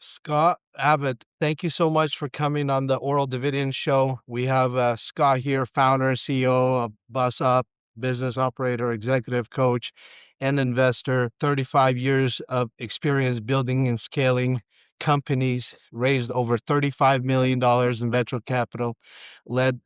Scott Abbott, thank you so much for coming on the Aurel Davidyan Show. We have Scott here, founder and CEO of BOS-UP, business operator, executive coach, and investor. 35 years of experience building and scaling companies, raised over $35 million in venture capital, led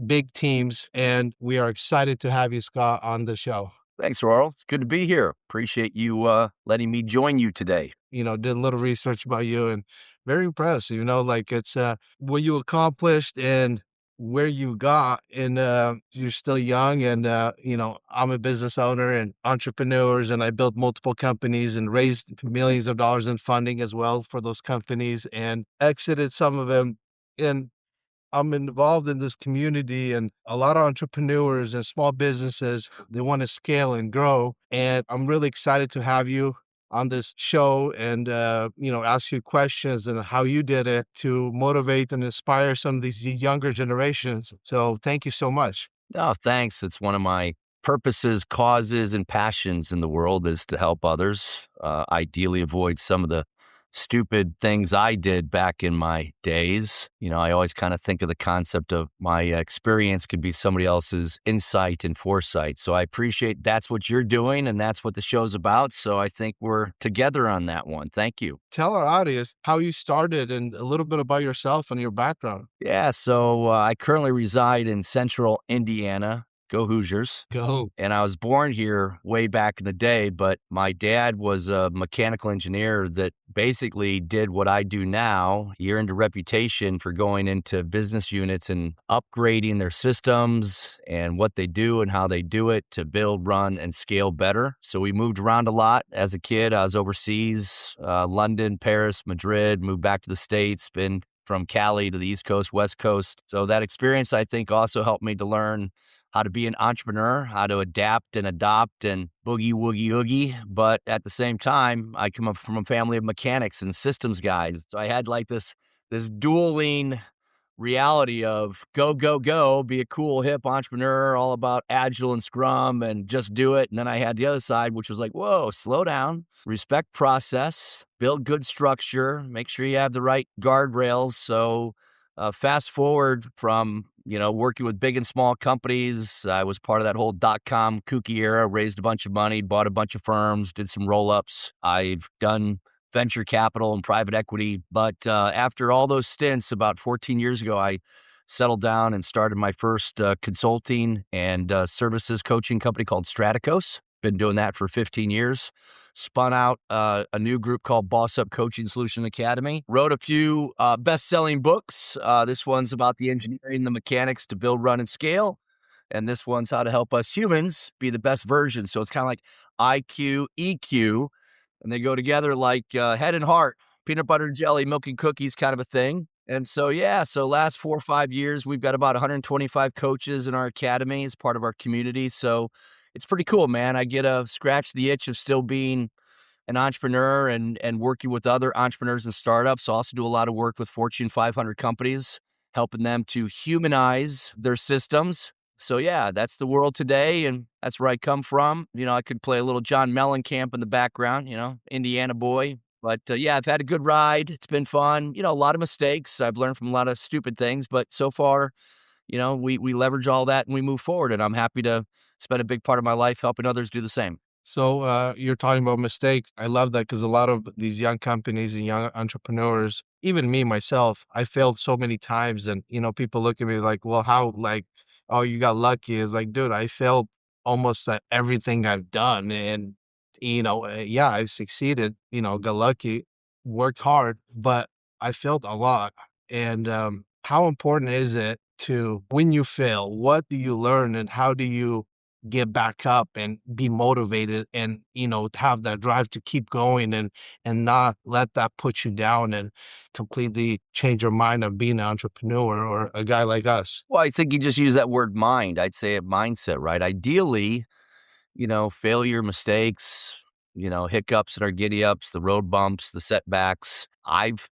big teams, and we are excited to have you, Scott, on the show. Thanks, Aurel. It's good to be here. Appreciate you letting me join you today. Did a little research about you and very impressed, like it's what you accomplished and where you got and you're still young and I'm a business owner and entrepreneurs and I built multiple companies and raised millions of dollars in funding as well for those companies and exited some of them. And I'm involved in this community and a lot of entrepreneurs and small businesses, they want to scale and grow. And I'm really excited to have you on this show and, ask you questions and how you did it to motivate and inspire some of these younger generations. So thank you so much. Oh, thanks. It's one of my purposes, causes, and passions in the world is to help others, ideally avoid some of the stupid things I did back in my days. I always kind of think of the concept of my experience could be somebody else's insight and foresight. So I appreciate that's what you're doing and that's what the show's about. So I think we're together on that one. Thank you. Tell our audience how you started and a little bit about yourself and your background. Yeah, so I currently reside in central Indiana. Go Hoosiers. Go. And I was born here way back in the day, but my dad was a mechanical engineer that basically did what I do now. He earned a reputation for going into business units and upgrading their systems and what they do and how they do it to build, run, and scale better. So we moved around a lot. As a kid, I was overseas, London, Paris, Madrid, moved back to the States, been from Cali to the East Coast, West Coast. So that experience, I think, also helped me to learn how to be an entrepreneur, how to adapt and adopt and boogie woogie oogie. But at the same time, I come up from a family of mechanics and systems guys. So I had like this dueling reality of go, go, go, be a cool, hip entrepreneur, all about agile and scrum and just do it. And then I had the other side, which was like, whoa, slow down, respect process, build good structure, make sure you have the right guardrails. So fast forward from, working with big and small companies. I was part of that whole dot-com kooky era, raised a bunch of money, bought a bunch of firms, did some roll-ups. I've done venture capital and private equity. But after all those stints, about 14 years ago, I settled down and started my first consulting and services coaching company called Straticos. Been doing that for 15 years. Spun out a new group called BOS-UP Coaching Solution Academy. Wrote a few best-selling books. This one's about the engineering, the mechanics to build, run, and scale. And this one's how to help us humans be the best version. So it's kind of like IQ, EQ, and they go together like head and heart, peanut butter and jelly, milk and cookies kind of a thing. And so, last 4 or 5 years, we've got about 125 coaches in our academy as part of our community. So it's pretty cool, man. I get to scratch the itch of still being an entrepreneur and working with other entrepreneurs and startups. I also do a lot of work with Fortune 500 companies, helping them to humanize their systems. So yeah, that's the world today, and that's where I come from. I could play a little John Mellencamp in the background, Indiana boy. But I've had a good ride. It's been fun. A lot of mistakes. I've learned from a lot of stupid things, but so far, we leverage all that and we move forward. And I'm happy to spend a big part of my life helping others do the same. So you're talking about mistakes. I love that because a lot of these young companies and young entrepreneurs, even me myself, I failed so many times. And, people look at me like, well, how, like, oh, you got lucky. It's like, dude, I failed almost at everything I've done. And, yeah, I've succeeded, got lucky, worked hard, but I failed a lot. And how important is it to, when you fail, what do you learn and how do you get back up and be motivated and have that drive to keep going and not let that put you down and completely change your mind of being an entrepreneur or a guy like us? Well, I think you just use that word mind. I'd say a mindset, right? Ideally, failure, mistakes, hiccups and our giddy ups, the road bumps, the setbacks. I've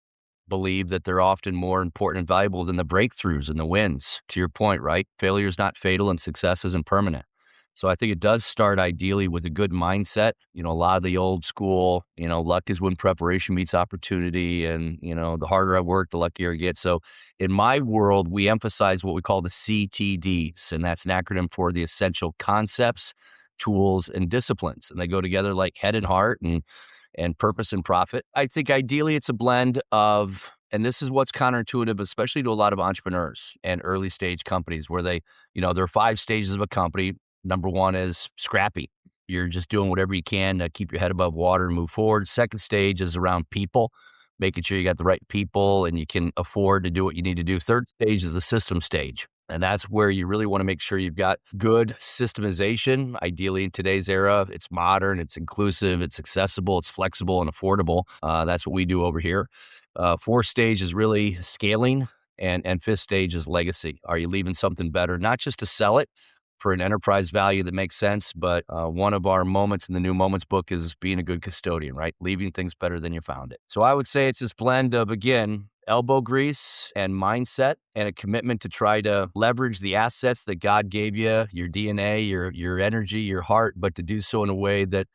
believed that they're often more important and valuable than the breakthroughs and the wins. To your point, right? Failure is not fatal and success isn't permanent. So I think it does start ideally with a good mindset. A lot of the old school, luck is when preparation meets opportunity. And, the harder I work, the luckier I get. So in my world, we emphasize what we call the CTDs, and that's an acronym for the essential concepts, tools, and disciplines. And they go together like head and heart and purpose and profit. I think ideally it's a blend of, and this is what's counterintuitive, especially to a lot of entrepreneurs and early stage companies where there are 5 stages of a company. Number 1 is scrappy. You're just doing whatever you can to keep your head above water and move forward. Second stage is around people, making sure you got the right people and you can afford to do what you need to do. Third stage is the system stage. And that's where you really want to make sure you've got good systemization. Ideally, in today's era, it's modern, it's inclusive, it's accessible, it's flexible and affordable. That's what we do over here. Fourth stage is really scaling, and fifth stage is legacy. Are you leaving something better, not just to sell it for an enterprise value that makes sense, but one of our moments in the New Moments book is being a good custodian, right? Leaving things better than you found it. So I would say it's this blend of, again, elbow grease and mindset and a commitment to try to leverage the assets that God gave you, your DNA, your energy, your heart, but to do so in a way that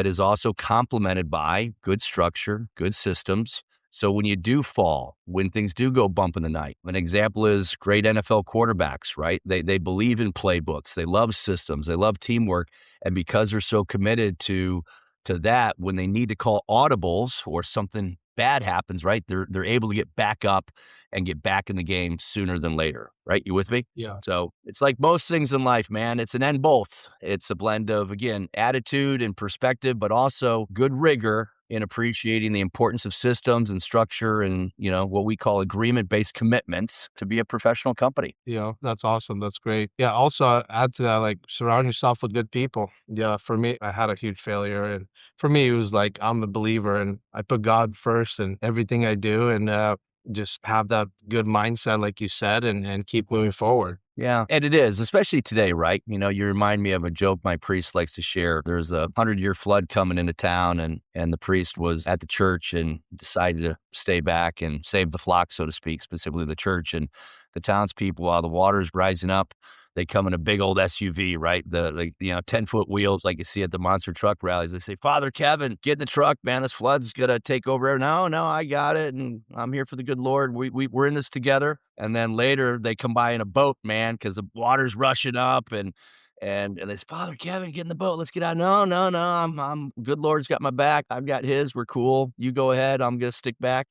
is also complemented by good structure, good systems. So when you do fall, when things do go bump in the night, an example is great NFL quarterbacks, right? They believe in playbooks, they love systems, they love teamwork, and because they're so committed to that, when they need to call audibles or something bad happens, right? They're able to get back up and get back in the game sooner than later, right? You with me? Yeah. So it's like most things in life, man. It's an and both. It's a blend of, again, attitude and perspective, but also good rigor in appreciating the importance of systems and structure and, what we call agreement-based commitments to be a professional company. That's awesome. That's great. Yeah. Also, add to that, like surround yourself with good people. Yeah. For me, I had a huge failure, and for me, it was like I'm a believer, and I put God first in everything I do, and just have that good mindset, like you said, and keep moving forward. Yeah, and it is, especially today, right? You remind me of a joke my priest likes to share. There's a 100-year flood coming into town, and the priest was at the church and decided to stay back and save the flock, so to speak, specifically the church. And the townspeople, while the water's rising up, they come in a big old SUV, right? The 10-foot wheels like you see at the monster truck rallies. They say, "Father Kevin, get in the truck, man. This flood's gonna take over." No, no, I got it, and I'm here for the good Lord. We're in this together. And then later they come by in a boat, man, because the water's rushing up, and they say, "Father Kevin, get in the boat. Let's get out." No, no, no. I'm good Lord's got my back. I've got his. We're cool. You go ahead. I'm gonna stick back.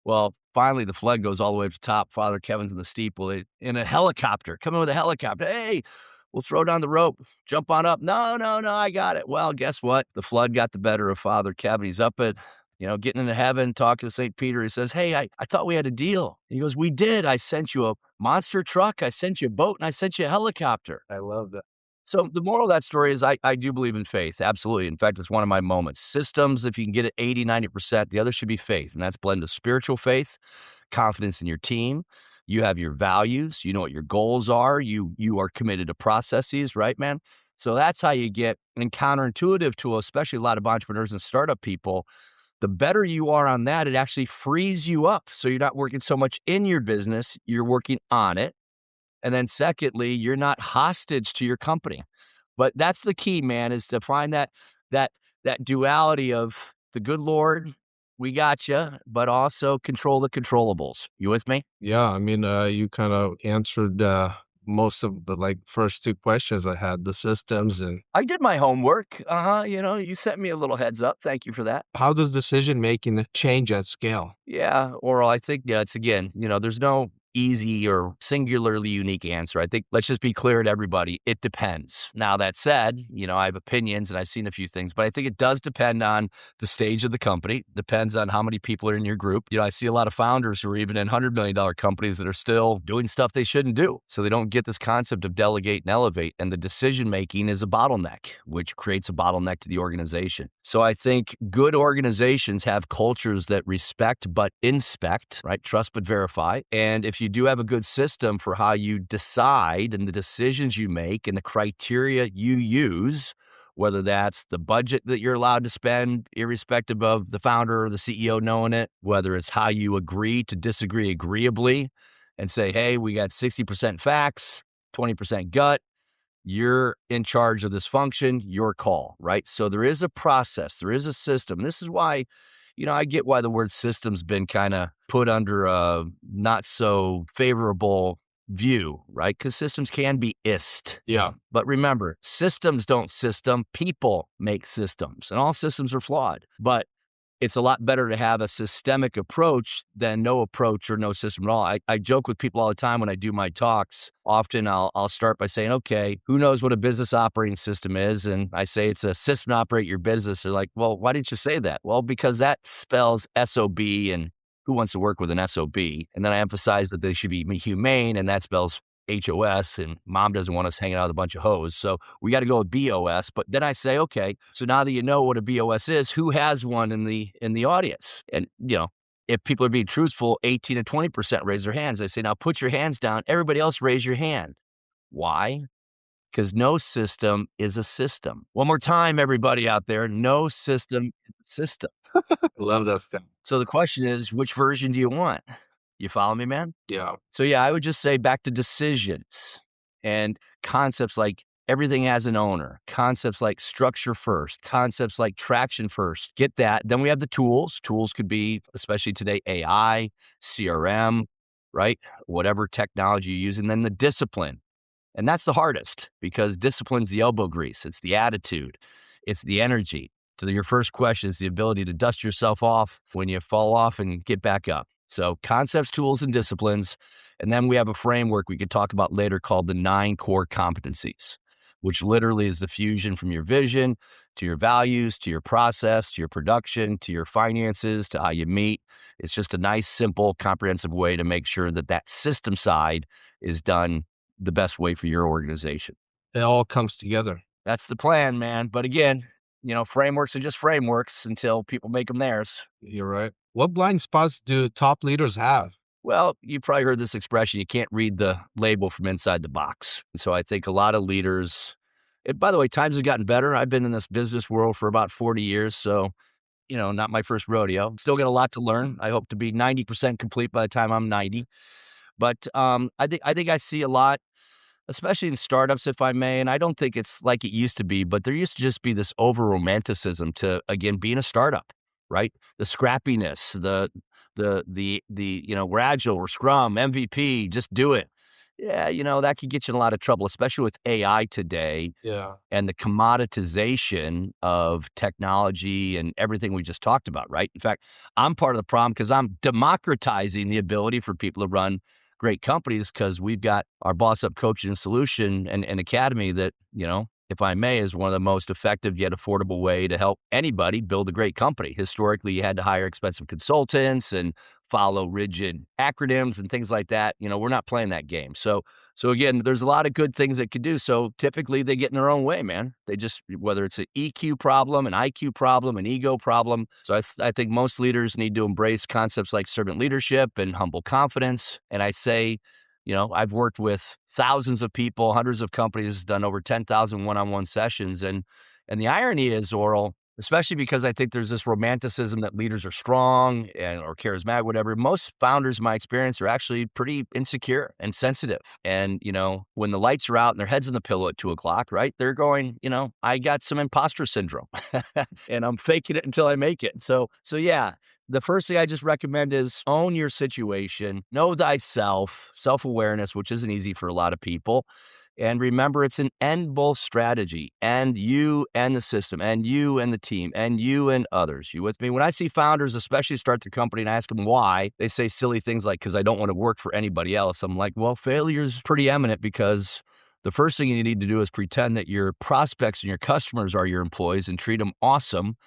Well, finally, the flood goes all the way up to the top. Father Kevin's in the steeple in a helicopter, coming with a helicopter. "Hey, we'll throw down the rope. Jump on up." "No, no, no, I got it." Well, guess what? The flood got the better of Father Kevin. He's up at, getting into heaven, talking to St. Peter. He says, "Hey, I thought we had a deal." He goes, "We did. I sent you a monster truck. I sent you a boat, and I sent you a helicopter." I love that. So the moral of that story is I do believe in faith. Absolutely. In fact, it's one of my moments. Systems, if you can get it 80, 90%, the other should be faith. And that's blend of spiritual faith, confidence in your team. You have your values. You know what your goals are. You are committed to processes, right, man? So that's how you get, and counterintuitive to especially a lot of entrepreneurs and startup people. The better you are on that, it actually frees you up. So you're not working so much in your business, you're working on it. And then secondly, you're not hostage to your company. But that's the key, man, is to find that that duality of the good Lord, we got you, but also control the controllables. You with me? Yeah. I mean, you kind of answered most of the like first two questions I had, the systems and I did my homework. You sent me a little heads up. Thank you for that. how does decision making change at scale? Yeah, Oral, I think, yeah, it's again, there's no easy or singularly unique answer. I think let's just be clear to everybody. It depends. Now, that said, I have opinions and I've seen a few things, but I think it does depend on the stage of the company, depends on how many people are in your group. I see a lot of founders who are even in $100 million companies that are still doing stuff they shouldn't do. So they don't get this concept of delegate and elevate. And the decision making is a bottleneck, which creates a bottleneck to the organization. So I think good organizations have cultures that respect but inspect, right? Trust but verify. And if you do have a good system for how you decide and the decisions you make and the criteria you use, whether that's the budget that you're allowed to spend, irrespective of the founder or the CEO knowing it, whether it's how you agree to disagree agreeably and say, hey, we got 60% facts, 20% gut. You're in charge of this function, your call, right? So there is a process, there is a system. This is why, I get why the word system's been kind of put under a not so favorable view, right? Because systems can be ist. Yeah. But remember, systems don't system, people make systems, and all systems are flawed. But it's a lot better to have a systemic approach than no approach or no system at all. I joke with people all the time when I do my talks. Often I'll start by saying, okay, who knows what a business operating system is? And I say it's a system to operate your business. They're like, well, why didn't you say that? Well, because that spells SOB, and who wants to work with an SOB? And then I emphasize that they should be humane, and that spells HOS, and mom doesn't want us hanging out with a bunch of hoes. So we got to go with BOS. But then I say, okay, so now that you know what a BOS is, who has one in the audience? And if people are being truthful, 18 to 20% raise their hands. I say, now put your hands down. Everybody else raise your hand. Why? Because no system is a system. One more time, everybody out there, no system is a system. I love that stuff. So the question is, which version do you want? You follow me, man? Yeah. So yeah, I would just say back to decisions and concepts like everything has an owner, concepts like structure first, concepts like traction first. Get that. Then we have the tools. Tools could be, especially today, AI, CRM, right? Whatever technology you use. And then the discipline. And that's the hardest because discipline's the elbow grease. It's the attitude. It's the energy. To your first question is the ability to dust yourself off when you fall off and get back up. So concepts, tools, and disciplines. And then we have a framework we could talk about later called the 9 core competencies, which literally is the fusion from your vision to your values, to your process, to your production, to your finances, to how you meet. It's just a nice, simple, comprehensive way to make sure that that system side is done the best way for your organization. It all comes together. That's the plan, man. But again, frameworks are just frameworks until people make them theirs. You're right. What blind spots do top leaders have? Well, you probably heard this expression, you can't read the label from inside the box. And so I think a lot of leaders, and by the way, times have gotten better. I've been in this business world for about 40 years. So, not my first rodeo. Still got a lot to learn. I hope to be 90% complete by the time I'm 90. But I think I see a lot, especially in startups, if I may. And I don't think it's like it used to be, but there used to just be this over romanticism to, again, being a startup, right? The scrappiness, we're agile, we're Scrum, MVP, just do it. Yeah, that could get you in a lot of trouble, especially with AI today Yeah. and the commoditization of technology and everything we just talked about, right? In fact, I'm part of the problem because I'm democratizing the ability for people to run great companies because we've got our BOS-UP coaching and solution and academy that, if I may, is one of the most effective yet affordable way to help anybody build a great company. Historically, you had to hire expensive consultants and follow rigid acronyms and things like that. We're not playing that game. So again, there's a lot of good things they could do. So typically they get in their own way, man. They just, whether it's an EQ problem, an IQ problem, an ego problem. So I think most leaders need to embrace concepts like servant leadership and humble confidence. And I say, I've worked with thousands of people, hundreds of companies, done over 10,000 one-on-one sessions. And the irony is, Aurel, especially because I think there's this romanticism that leaders are strong or charismatic, whatever. Most founders, in my experience, are actually pretty insecure and sensitive. And, when the lights are out and their head's in the pillow at 2:00, right? They're going, I got some imposter syndrome and I'm faking it until I make it. So yeah, the first thing I just recommend is own your situation, know thyself, self-awareness, which isn't easy for a lot of people. And remember, it's an and both strategy, and you and the system, and you and the team, and you and others. You with me? When I see founders, especially start their company and I ask them why, they say silly things like, because I don't want to work for anybody else. I'm like, well, failure's pretty eminent because the first thing you need to do is pretend that your prospects and your customers are your employees and treat them awesome.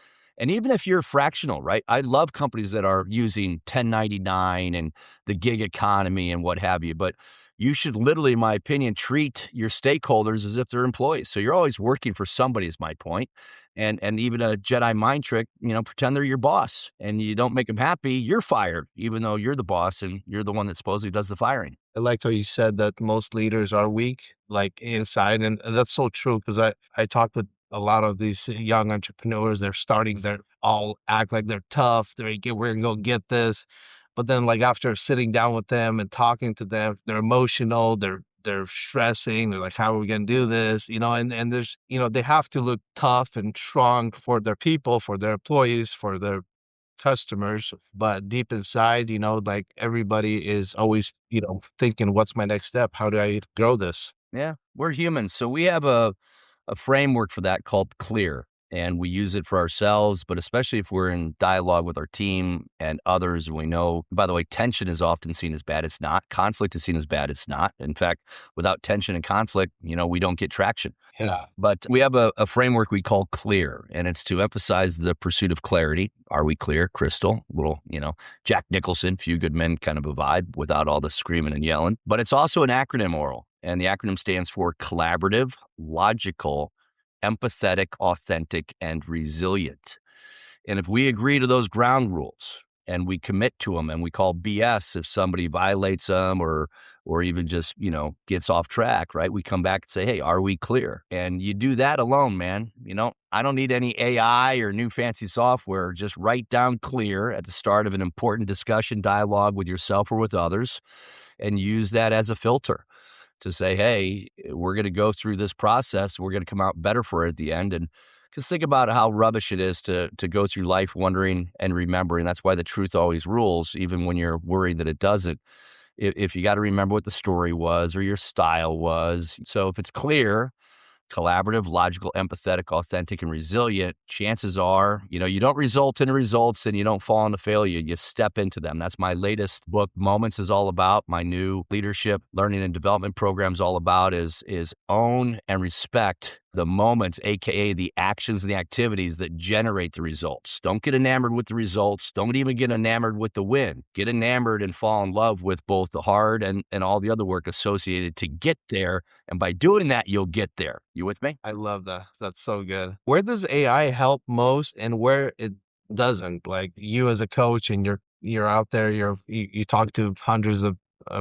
And even if you're fractional, right? I love companies that are using 1099 and the gig economy and what have you, but you should literally, in my opinion, treat your stakeholders as if they're employees. So you're always working for somebody is my point. And even a Jedi mind trick, pretend they're your boss and you don't make them happy, you're fired, even though you're the boss and you're the one that supposedly does the firing. I like how you said that most leaders are weak, like inside. And that's so true because I talk with a lot of these young entrepreneurs. They're all act like they're tough. We're going to go get this. But then like after sitting down with them and talking to them, they're emotional, they're they're stressing. They're like, "How are we gonna do this?" And there's they have to look tough and strong for their people, for their employees, for their customers, but deep inside, like everybody is always, thinking, "What's my next step? How do I grow this?" Yeah, we're humans. So we have a framework for that called CLEAR, and we use it for ourselves, but especially if we're in dialogue with our team and others. We know, by the way, tension is often seen as bad. It's not. Conflict is seen as bad. It's not. In fact, without tension and conflict, we don't get traction. Yeah. But we have a framework we call CLEAR, and it's to emphasize the pursuit of clarity. Are we clear? Crystal, little, Jack Nicholson, Few Good Men kind of a vibe without all the screaming and yelling. But it's also an acronym, Oral, and the acronym stands for collaborative, logical, empathetic, authentic, and resilient. And if we agree to those ground rules and we commit to them and we call BS if somebody violates them or even just, gets off track, right? We come back and say, "Hey, are we clear?" And you do that alone, man. I don't need any AI or new fancy software. Just write down clear at the start of an important discussion, dialogue with yourself or with others, and use that as a filter to say, "Hey, we're going to go through this process. We're going to come out better for it at the end." And because think about how rubbish it is to go through life wondering and remembering. That's why the truth always rules, even when you're worried that it doesn't. If you got to remember what the story was or your style was. So if it's clear, collaborative, logical, empathetic, authentic, and resilient, chances are, you don't result in results and you don't fall into failure. You step into them. That's my latest book, Moments, is all about. My new leadership, learning, and development program is all about is own and respect the moments, aka the actions and the activities that generate the results. Don't get enamored with the results. Don't even get enamored with the win. Get enamored and fall in love with both the hard and all the other work associated to get there. And by doing that, you'll get there. You with me? I love that. That's so good. Where does AI help most and where it doesn't? Like you as a coach and you're out there, you talk to hundreds of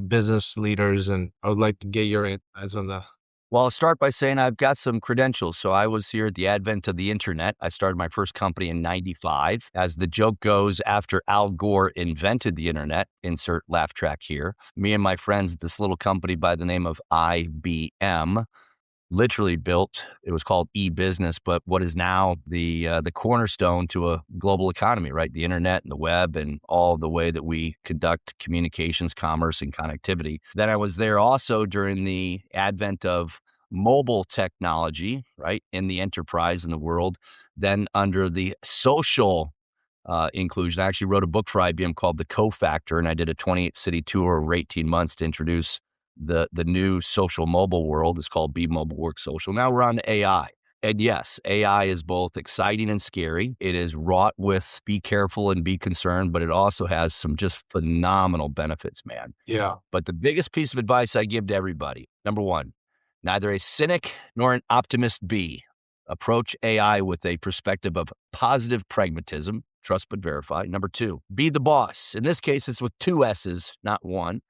business leaders, and I would like to get your insights on that. Well, I'll start by saying I've got some credentials. So I was here at the advent of the internet. I started my first company in 95. As the joke goes, after Al Gore invented the internet, insert laugh track here, me and my friends at this little company by the name of IBM literally built, it was called e-business, but what is now the cornerstone to a global economy, right? The internet and the web and all the way that we conduct communications, commerce, and connectivity. Then I was there also during the advent of mobile technology, right? In the enterprise in the world. Then under the social inclusion. I actually wrote a book for IBM called The Co-Factor, and I did a 28-city tour over 18 months to introduce the new social mobile world. It's called Be Mobile Work Social. Now we're on to AI. And yes, AI is both exciting and scary. It is wrought with be careful and be concerned, but it also has some just phenomenal benefits, man. Yeah. But the biggest piece of advice I give to everybody, number one, neither a cynic nor an optimist be. Approach AI with a perspective of positive pragmatism, trust but verify. Number two, be the boss. In this case, it's with two S's, not one,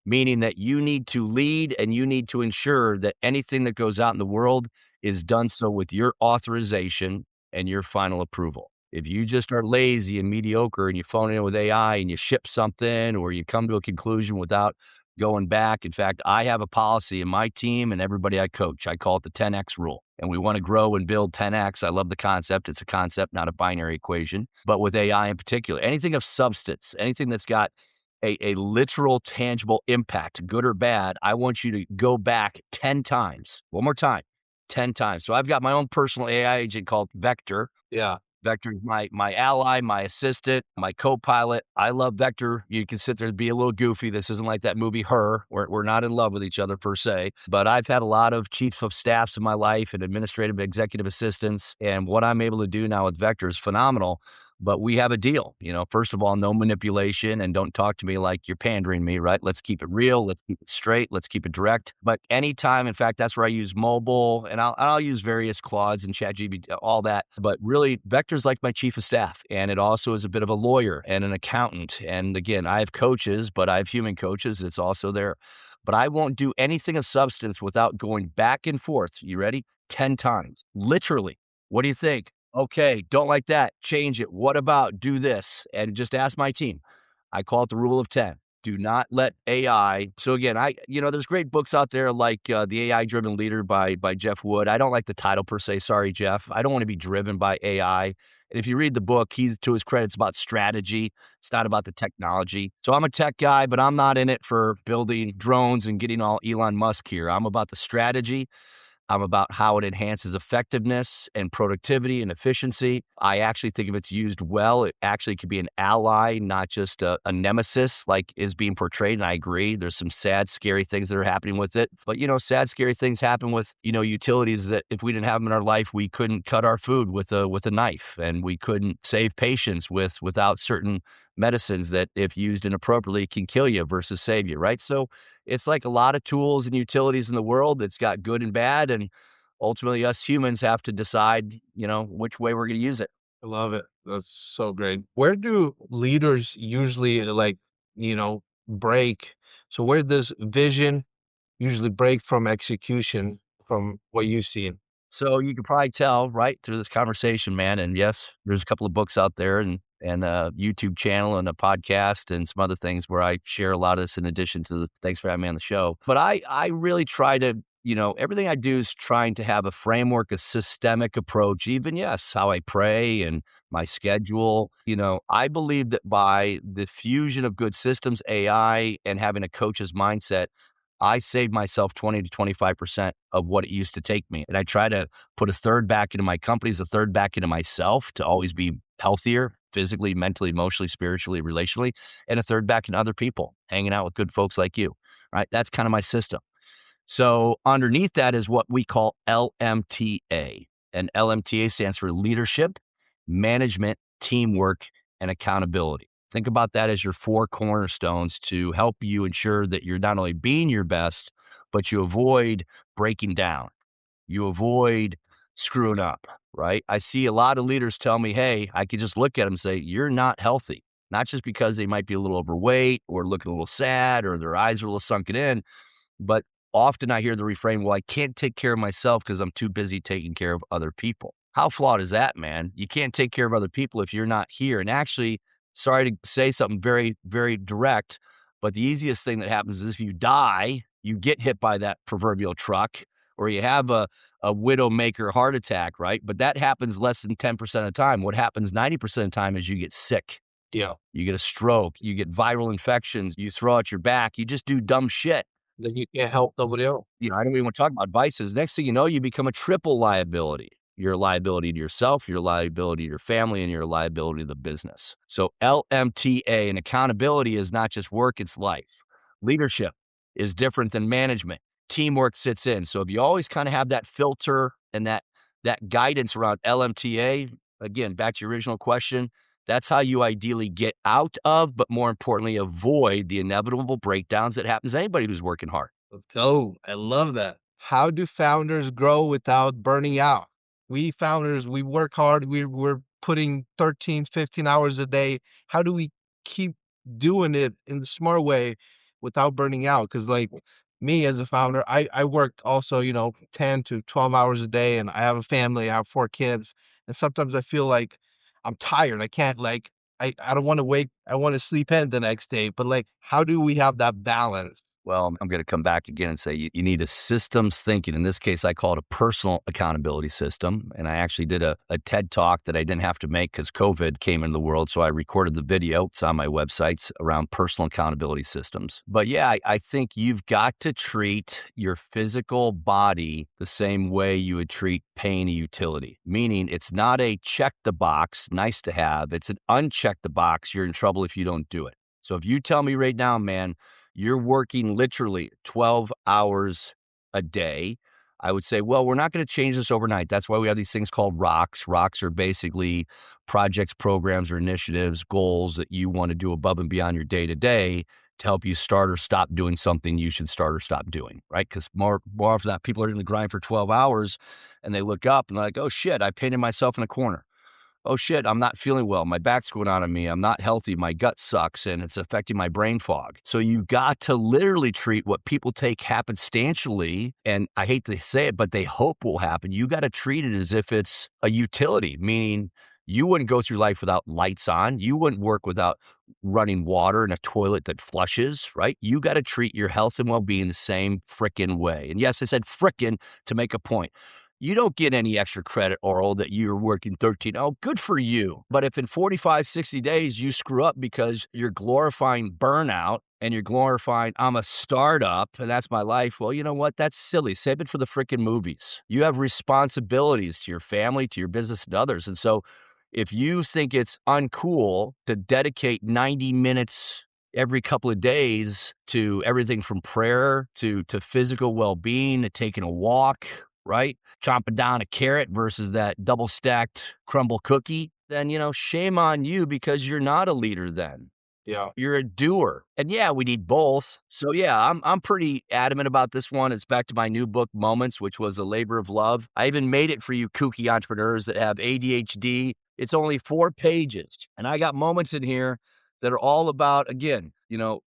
meaning that you need to lead and you need to ensure that anything that goes out in the world is done so with your authorization and your final approval. If you just are lazy and mediocre and you phone it in with AI and you ship something or you come to a conclusion without going back. In fact, I have a policy in my team and everybody I coach. I call it the 10X rule. And we want to grow and build 10X. I love the concept. It's a concept, not a binary equation. But with AI in particular, anything of substance, anything that's got a literal, tangible impact, good or bad, I want you to go back 10 times. One more time, 10 times. So I've got my own personal AI agent called Vector. Yeah. Vector is my ally, my assistant, my co-pilot. I love Vector. You can sit there and be a little goofy. This isn't like that movie Her. We're not in love with each other per se, but I've had a lot of chiefs of staffs in my life and administrative executive assistants. And what I'm able to do now with Vector is phenomenal. But we have a deal, first of all, no manipulation and don't talk to me like you're pandering me, right? Let's keep it real. Let's keep it straight. Let's keep it direct. But anytime, in fact, that's where I use mobile and I'll use various Claudes and ChatGPT, all that. But really, Vector's like my chief of staff. And it also is a bit of a lawyer and an accountant. And again, I have coaches, but I have human coaches. It's also there. But I won't do anything of substance without going back and forth. You ready? 10 times, literally. What do you think? Okay, don't like that. Change it. What about do this? And just ask my team. I call it the rule of 10. Do not let AI. So again, there's great books out there like The AI Driven Leader by Jeff Wood. I don't like the title per se. Sorry, Jeff. I don't want to be driven by AI. And if you read the book, he's to his credit, it's about strategy. It's not about the technology. So I'm a tech guy, but I'm not in it for building drones and getting all Elon Musk here. I'm about the strategy. I'm about how it enhances effectiveness and productivity and efficiency. I actually think if it's used well, it actually could be an ally, not just a nemesis like is being portrayed. And I agree. There's some sad, scary things that are happening with it. But, sad, scary things happen with, utilities that if we didn't have them in our life, we couldn't cut our food with a knife, and we couldn't save patients without certain medicines that if used inappropriately can kill you versus save you, right? So it's like a lot of tools and utilities in the world that's got good and bad. And ultimately, us humans have to decide, which way we're going to use it. I love it. That's so great. Where do leaders usually break? So where does vision usually break from execution from what you've seen? So you can probably tell right through this conversation, man. And yes, there's a couple of books out there and a YouTube channel and a podcast and some other things where I share a lot of this in addition to the thanks for having me on the show. But I really try to, everything I do is trying to have a framework, a systemic approach, even yes, how I pray and my schedule. I believe that by the fusion of good systems, AI, and having a coach's mindset, I saved myself 20 to 25% of what it used to take me. And I try to put a third back into my companies, a third back into myself to always be healthier physically, mentally, emotionally, spiritually, relationally, and a third back in other people, hanging out with good folks like you, right? That's kind of my system. So underneath that is what we call LMTA. And LMTA stands for leadership, management, teamwork, and accountability. Think about that as your four cornerstones to help you ensure that you're not only being your best, but you avoid breaking down. You avoid screwing up, right? I see a lot of leaders tell me, hey, I could just look at them and say, you're not healthy. Not just because they might be a little overweight or looking a little sad or their eyes are a little sunken in, but often I hear the refrain, well, I can't take care of myself because I'm too busy taking care of other people. How flawed is that, man? You can't take care of other people if you're not here. And actually, sorry to say something very, very direct, but the easiest thing that happens is if you die, you get hit by that proverbial truck or you have a widowmaker heart attack, right? But that happens less than 10% of the time. What happens 90% of the time is you get sick. Yeah. You get a stroke, you get viral infections, you throw out your back, you just do dumb shit. Then you can't help nobody else. I don't even want to talk about vices. Next thing you know, you become a triple liability. You're a liability to yourself, you're a liability to your family, and you're a liability to the business. So LMTA and accountability is not just work, it's life. Leadership is different than management. Teamwork sits in. So if you always kind of have that filter and that guidance around LMTA, again, back to your original question, that's how you ideally get out of, but more importantly, avoid the inevitable breakdowns that happens to anybody who's working hard. Let's go. I love that. How do founders grow without burning out? We founders, we work hard. We're putting 13, 15 hours a day. How do we keep doing it in the smart way without burning out? Because like me as a founder, I work also, 10 to 12 hours a day and I have a family, I have 4 kids. And sometimes I feel like I'm tired. I can't like I don't want to wake, I want to sleep in the next day. But like, how do we have that balance? Well, I'm going to come back again and say you need a systems thinking. In this case, I call it a personal accountability system. And I actually did a TED talk that I didn't have to make because COVID came into the world. So I recorded the video. It's on my websites around personal accountability systems. But yeah, I think you've got to treat your physical body the same way you would treat paying a utility, meaning it's not a check the box, nice to have. It's an uncheck the box. You're in trouble if you don't do it. So if you tell me right now, man, you're working literally 12 hours a day, I would say, well, we're not going to change this overnight. That's why we have these things called rocks. Rocks are basically projects, programs, or initiatives, goals that you want to do above and beyond your day to day to help you start or stop doing something you should start or stop doing, right? Because more often that people are in the grind for 12 hours and they look up and they're like, oh shit, I painted myself in a corner. Oh shit, I'm not feeling well. My back's going on me. I'm not healthy. My gut sucks and it's affecting my brain fog. So you've got to literally treat what people take happenstantially. And I hate to say it, but they hope will happen. You got to treat it as if it's a utility, meaning You wouldn't go through life without lights on. You wouldn't work without running water and a toilet that flushes, right? You got to treat your health and well-being the same frickin' way. And yes, I said frickin' to make a point. You don't get any extra credit, Oral, that you're working 13. Oh, good for you. But if in 45, 60 days you screw up because you're glorifying burnout and you're glorifying, I'm a startup and that's my life, well, you know what? That's silly. Save it for the freaking movies. You have responsibilities to your family, to your business, and others. And so if you think it's uncool to dedicate 90 minutes every couple of days to everything from prayer to physical well-being, to taking a walk, right? Chomping down a carrot versus that double stacked crumble cookie, then, shame on you because you're not a leader then. Yeah. You're a doer. And yeah, we need both. So yeah, I'm pretty adamant about this one. It's back to my new book, Moments, which was a labor of love. I even made it for you kooky entrepreneurs that have ADHD. It's only 4 pages. And I got moments in here that are all about, again,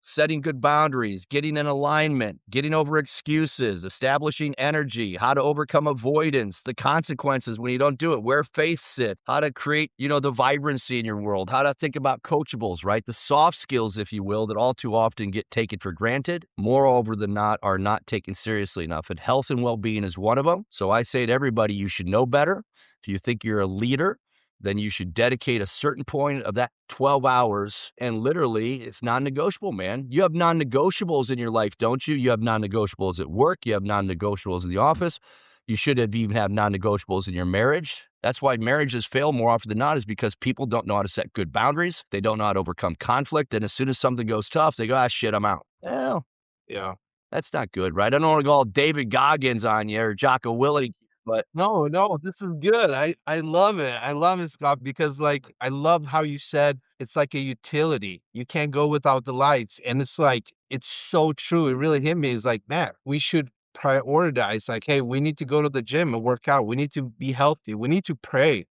setting good boundaries, getting in alignment, getting over excuses, establishing energy, how to overcome avoidance, the consequences when you don't do it, where faith sits, how to create, the vibrancy in your world, how to think about coachables, right? The soft skills, if you will, that all too often get taken for granted, moreover than not, are not taken seriously enough. And health and well-being is one of them. So I say to everybody, you should know better. If you think you're a leader, then you should dedicate a certain point of that 12 hours. And literally, it's non-negotiable, man. You have non-negotiables in your life, don't you? You have non-negotiables at work. You have non-negotiables in the office. You should have even have non-negotiables in your marriage. That's why marriages fail more often than not, is because people don't know how to set good boundaries. They don't know how to overcome conflict. And as soon as something goes tough, they go, shit, I'm out. Well, Yeah. that's not good, right? I don't want to go all David Goggins on you or Jocko Willink, but No, no, this is good. I love it. I love it, Scott, because like I love how you said it's like a utility. You can't go without the lights. And it's like it's so true. It really hit me. It's like, man, we should prioritize like, hey, we need to go to the gym and work out. We need to be healthy. We need to pray.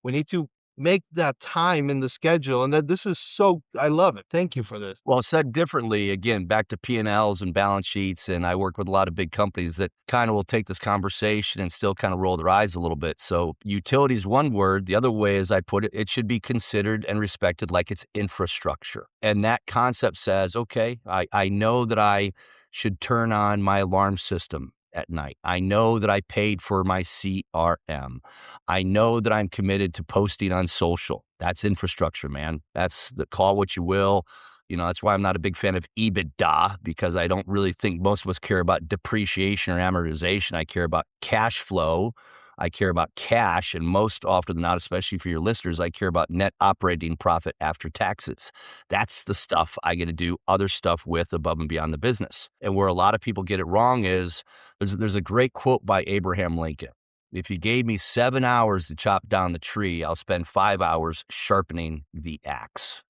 We need to make that time in the schedule. And that this is so I love it. Thank you for this. well, said differently, again, back to P&Ls and balance sheets, and I work with a lot of big companies that kind of will take this conversation and still kind of roll their eyes a little bit. So utility is one word. The other way, as I put it, it should be considered and respected like it's infrastructure. And that concept says, okay, I know that I should turn on my alarm system at night. I know that I paid for my CRM. I know that I'm committed to posting on social. That's infrastructure, man. That's the call what you will. That's why I'm not a big fan of EBITDA, because I don't really think most of us care about depreciation or amortization. I care about cash flow. I care about cash. And most often than not, especially for your listeners, I care about net operating profit after taxes. That's the stuff I get to do other stuff with above and beyond the business. And where a lot of people get it wrong is there's a great quote by Abraham Lincoln. If you gave me 7 hours to chop down the tree, I'll spend 5 hours sharpening the axe.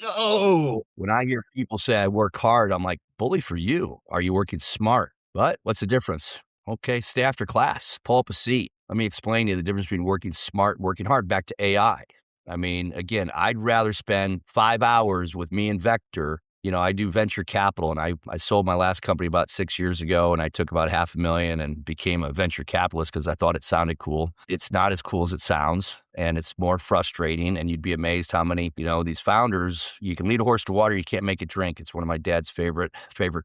Oh, When I hear people say I work hard, I'm like, bully for you. Are you working smart? But what's the difference? Okay, stay after class, pull up a seat. Let me explain to you the difference between working smart and working hard. Back to AI. I mean, again, I'd rather spend 5 hours with me and Vector. I do venture capital, and I sold my last company about 6 years ago, and I took about $500,000 and became a venture capitalist because I thought it sounded cool. It's not as cool as it sounds, and it's more frustrating, and you'd be amazed how many, these founders, you can lead a horse to water, you can't make it drink. It's one of my dad's favorite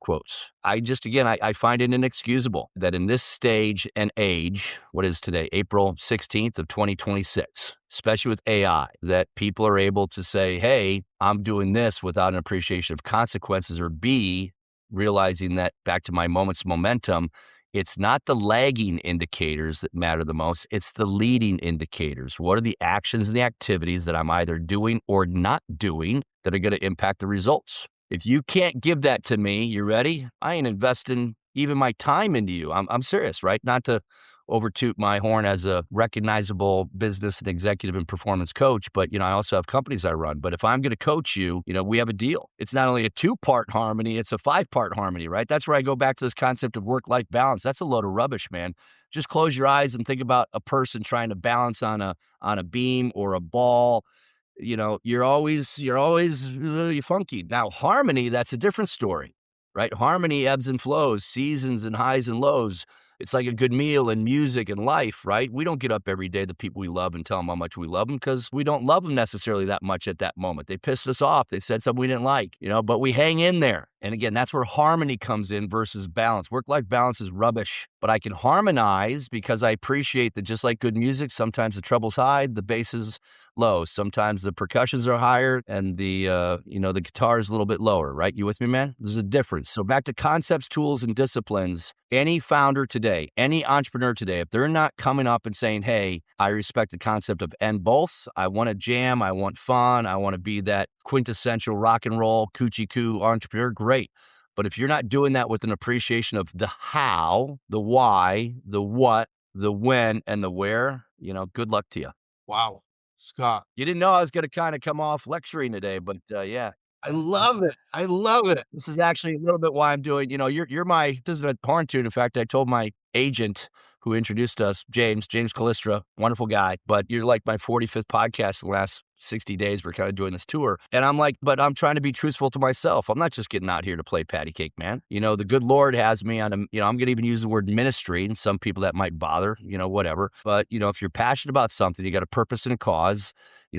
quotes. I find it inexcusable that in this stage and age, what is today, April 16th of 2026, especially with AI, that people are able to say, hey, I'm doing this without an appreciation of consequences, or B, realizing that, back to my moments momentum, it's not the lagging indicators that matter the most. It's the leading indicators. What are the actions and the activities that I'm either doing or not doing that are going to impact the results? If you can't give that to me, you ready? I ain't investing even my time into you. I'm serious, right? Not to overtoot my horn as a recognizable business and executive and performance coach, but I also have companies I run. But if I'm going to coach you, we have a deal. It's not only a 2-part harmony, it's a 5-part harmony, right? That's where I go back to this concept of work-life balance. That's a load of rubbish, man. Just close your eyes and think about a person trying to balance on a beam or a ball. You're always really funky. Now, harmony, that's a different story, right? Harmony ebbs and flows, seasons and highs and lows. It's like a good meal and music and life, right? We don't get up every day, the people we love, and tell them how much we love them because we don't love them necessarily that much at that moment. They pissed us off. They said something we didn't like, but we hang in there. And again, that's where harmony comes in versus balance. Work-life balance is rubbish, but I can harmonize because I appreciate that just like good music, sometimes the treble's high, the bass is low. Sometimes the percussions are higher and the guitar is a little bit lower, right? You with me, man? There's a difference. So back to concepts, tools, and disciplines. Any founder today, any entrepreneur today, if they're not coming up and saying, hey, I respect the concept of and both, I want to jam, I want fun, I want to be that quintessential rock and roll, coochie coo entrepreneur, great. But if you're not doing that with an appreciation of the how, the why, the what, the when, and the where, good luck to you. Wow, Scott, You didn't know I was gonna kinda come off lecturing today, but, yeah. I love it. I love it. This is actually a little bit why I'm doing you're my this isn't a porn tune. In fact, I told my agent who introduced us, James Callistra, wonderful guy, but you're like my 45th podcast in the last 60 days. We're kinda doing this tour, and I'm like, but I'm trying to be truthful to myself. I'm not just getting out here to play patty cake, man. The good Lord has me on I'm gonna even use the word ministry, and some people that might bother, whatever. But, if you're passionate about something, you got a purpose and a cause.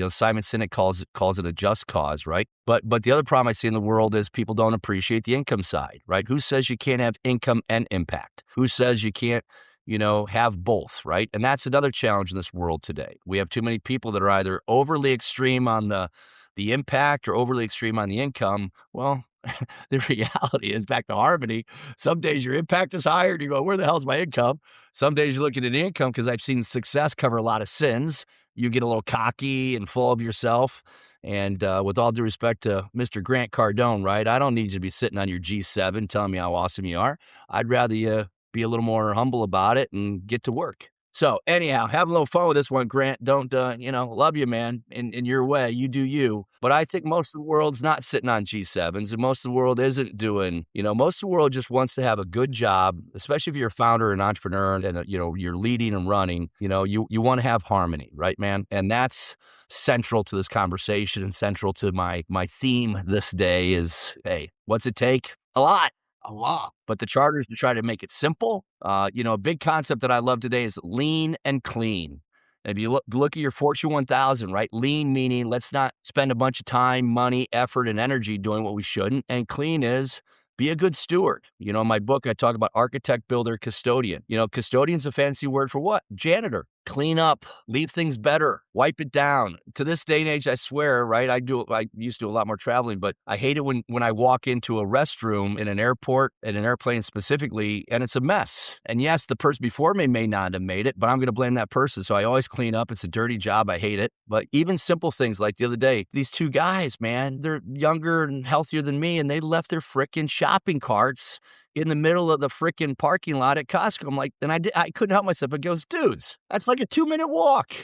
Simon Sinek calls it a just cause, right? But the other problem I see in the world is people don't appreciate the income side, right? Who says you can't have income and impact? Who says you can't, have both, right? And that's another challenge in this world today. We have too many people that are either overly extreme on the impact or overly extreme on the income. Well, the reality is back to harmony. Some days your impact is higher and you go, where the hell's my income? Some days you're looking at income because I've seen success cover a lot of sins. You get a little cocky and full of yourself. And with all due respect to Mr. Grant Cardone, right? I don't need you to be sitting on your G7 telling me how awesome you are. I'd rather you be a little more humble about it and get to work. So anyhow, have a little fun with this one, Grant. Don't, love you, man, in your way. You do you. But I think most of the world's not sitting on G7s, and most of the world isn't doing, most of the world just wants to have a good job, especially if you're a founder and entrepreneur and, you're leading and running, you want to have harmony, right, man? And that's central to this conversation and central to my theme this day is, hey, what's it take? A lot. A lot. But the charter is to try to make it simple. A big concept that I love today is lean and clean. If you look at your Fortune 1000, right? Lean meaning let's not spend a bunch of time, money, effort, and energy doing what we shouldn't. And clean is be a good steward. In my book, I talk about architect, builder, custodian. Custodian's a fancy word for what? Janitor. Clean up, leave things better, wipe it down. To this day and age, I swear, right? I used to do a lot more traveling, but I hate it when I walk into a restroom in an airport, in an airplane specifically, and it's a mess. And yes, the person before me may not have made it, but I'm going to blame that person. So I always clean up. It's a dirty job. I hate it. But even simple things like the other day, these two guys, man, they're younger and healthier than me, and they left their frickin' shopping carts in the middle of the frickin' parking lot at Costco. I'm like, and I couldn't help myself. It goes, dudes, that's like a 2-minute walk.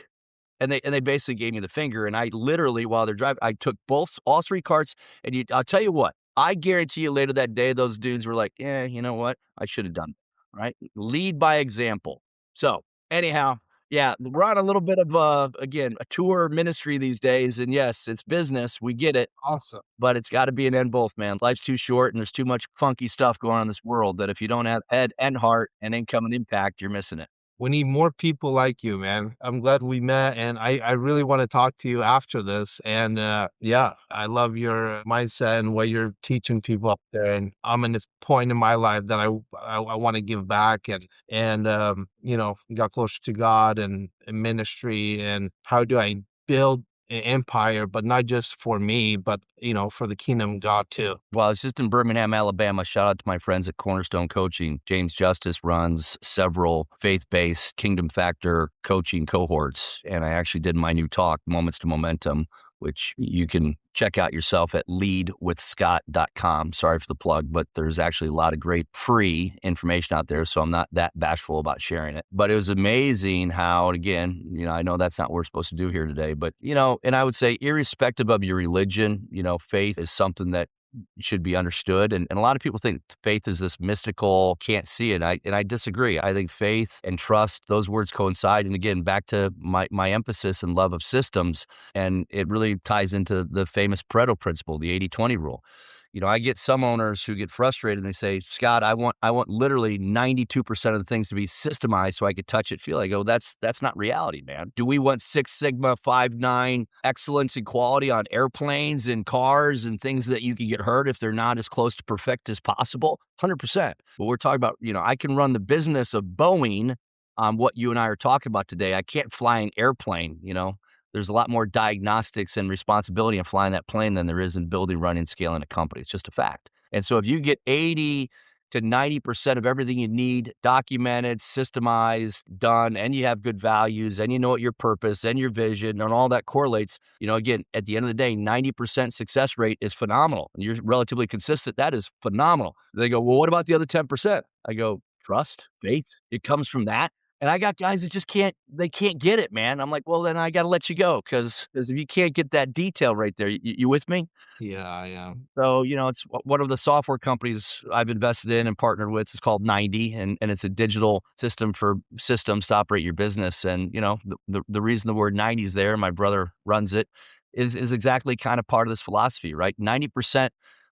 And they basically gave me the finger. And I literally, while they're driving, I took all three carts. And I'll tell you what, I guarantee you later that day, those dudes were like, yeah, you know what? I should have done that, right? Lead by example. So anyhow, yeah, we're on a little bit of, again, a tour ministry these days. And yes, it's business. We get it. Awesome. But it's got to be an end both, man. Life's too short and there's too much funky stuff going on in this world that if you don't have head and heart and income and impact, you're missing it. We need more people like you, man. I'm glad we met, and I really want to talk to you after this. And yeah, I love your mindset and what you're teaching people up there. And I'm in this point in my life that I want to give back and got closer to God and ministry. And how do I build an empire, but not just for me, but for the kingdom of God too. Well, I was just in Birmingham, Alabama. Shout out to my friends at Cornerstone Coaching. James Justice runs several faith-based Kingdom Factor coaching cohorts. And I actually did my new talk, Moments to Momentum, which you can check out yourself at leadwithscott.com. Sorry for the plug, but there's actually a lot of great free information out there. So I'm not that bashful about sharing it. But it was amazing how, again, I know that's not what we're supposed to do here today, but, and I would say irrespective of your religion, faith is something that should be understood. And a lot of people think faith is this mystical, can't see it. And I disagree. I think faith and trust, those words coincide. And again, back to my emphasis and love of systems. And it really ties into the famous Pareto principle, the 80-20 rule. I get some owners who get frustrated and they say, "Scott, I want literally 92% of the things to be systemized so I could touch it, feel." I go, "That's not reality, man. Do we want Six Sigma, 5 9 excellence and quality on airplanes and cars and things that you can get hurt if they're not as close to perfect as possible? 100%. But we're talking about, I can run the business of Boeing on what you and I are talking about today. I can't fly an airplane. There's a lot more diagnostics and responsibility in flying that plane than there is in building, running, scaling a company. It's just a fact. And so if you get 80 to 90% of everything you need documented, systemized, done, and you have good values, and you know what your purpose and your vision and all that correlates, again, at the end of the day, 90% success rate is phenomenal. And you're relatively consistent. That is phenomenal. They go, "Well, what about the other 10%?" I go, "Trust, faith. It comes from that." And I got guys that just they can't get it, man. I'm like, "Well, then I gotta let you go, because if you can't get that detail right there, you with me?" Yeah, I am. So, it's one of the software companies I've invested in and partnered with is called 90, and it's a digital system for systems to operate your business. And, the reason the word 90 is there, my brother runs it, is exactly kind of part of this philosophy, right? 90%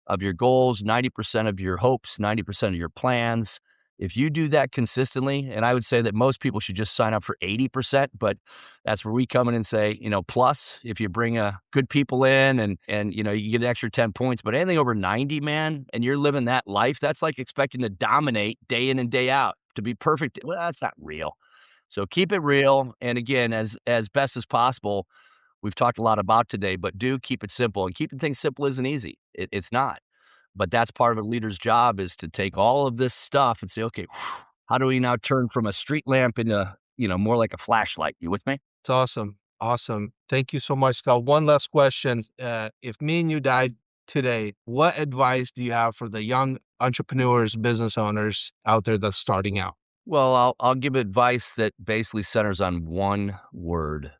of your goals, 90% of your hopes, 90% of your plans. If you do that consistently, and I would say that most people should just sign up for 80%, but that's where we come in and say, plus if you bring good people in and you get an extra 10 points, but anything over 90, man, and you're living that life, that's like expecting to dominate day in and day out to be perfect. Well, that's not real. So keep it real. And again, as best as possible, we've talked a lot about today, but do keep it simple. And keeping things simple isn't easy. It's not. But that's part of a leader's job, is to take all of this stuff and say, "Okay, how do we now turn from a street lamp into, more like a flashlight?" You with me? It's awesome. Awesome. Thank you so much, Scott. One last question. If me and you died today, what advice do you have for the young entrepreneurs, business owners out there that's starting out? Well, I'll give advice that basically centers on one word.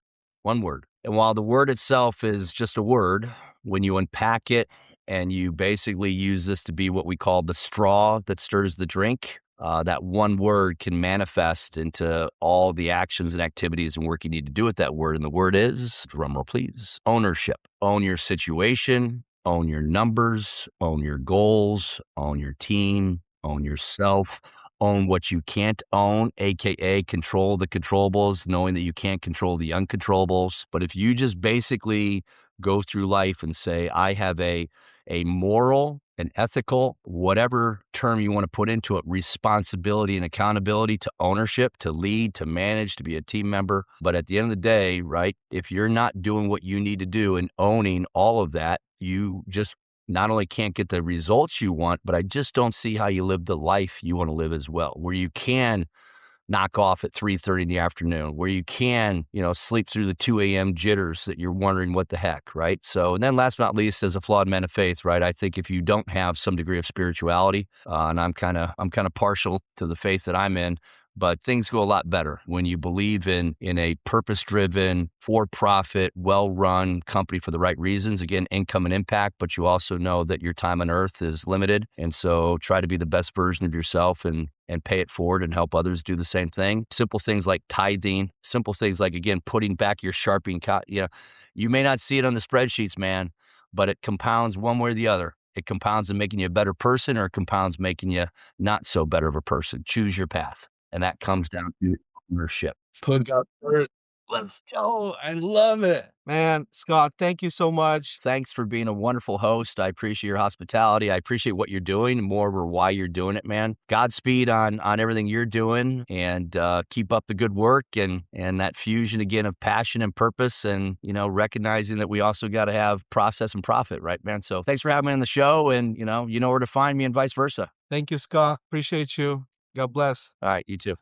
One word. And while the word itself is just a word, when you unpack it and you basically use this to be what we call the straw that stirs the drink, that one word can manifest into all the actions and activities and work you need to do with that word. And the word is, drumroll please, ownership. Own your situation, own your numbers, own your goals, own your team, own yourself. Own what you can't own, AKA control the controllables, knowing that you can't control the uncontrollables. But if you just basically go through life and say, "I have a moral, an ethical, whatever term you want to put into it, responsibility and accountability to ownership, to lead, to manage, to be a team member." But at the end of the day, right, if you're not doing what you need to do and owning all of that, you just not only can't get the results you want, but I just don't see how you live the life you want to live as well, where you can knock off at 3:30 in the afternoon, where you can, sleep through the 2 a.m. jitters that you're wondering what the heck, right? So, and then last but not least, as a flawed man of faith, right? I think if you don't have some degree of spirituality, and I'm kind of partial to the faith that I'm in, but things go a lot better when you believe in a purpose-driven, for-profit, well-run company for the right reasons. Again, income and impact, but you also know that your time on earth is limited. And so try to be the best version of yourself and pay it forward and help others do the same thing. Simple things like tithing, simple things like, again, putting back your Sharpie. You may not see it on the spreadsheets, man, but it compounds one way or the other. It compounds in making you a better person, or it compounds making you not so better of a person. Choose your path. And that comes down to ownership. Put God first. Let's go. I love it. Man, Scott, thank you so much. Thanks for being a wonderful host. I appreciate your hospitality. I appreciate what you're doing, moreover, why you're doing it, man. Godspeed on everything you're doing, and keep up the good work and that fusion again of passion and purpose, and recognizing that we also got to have process and profit, right, man? So thanks for having me on the show, and you know where to find me, and vice versa. Thank you, Scott. Appreciate you. God bless. All right, you too.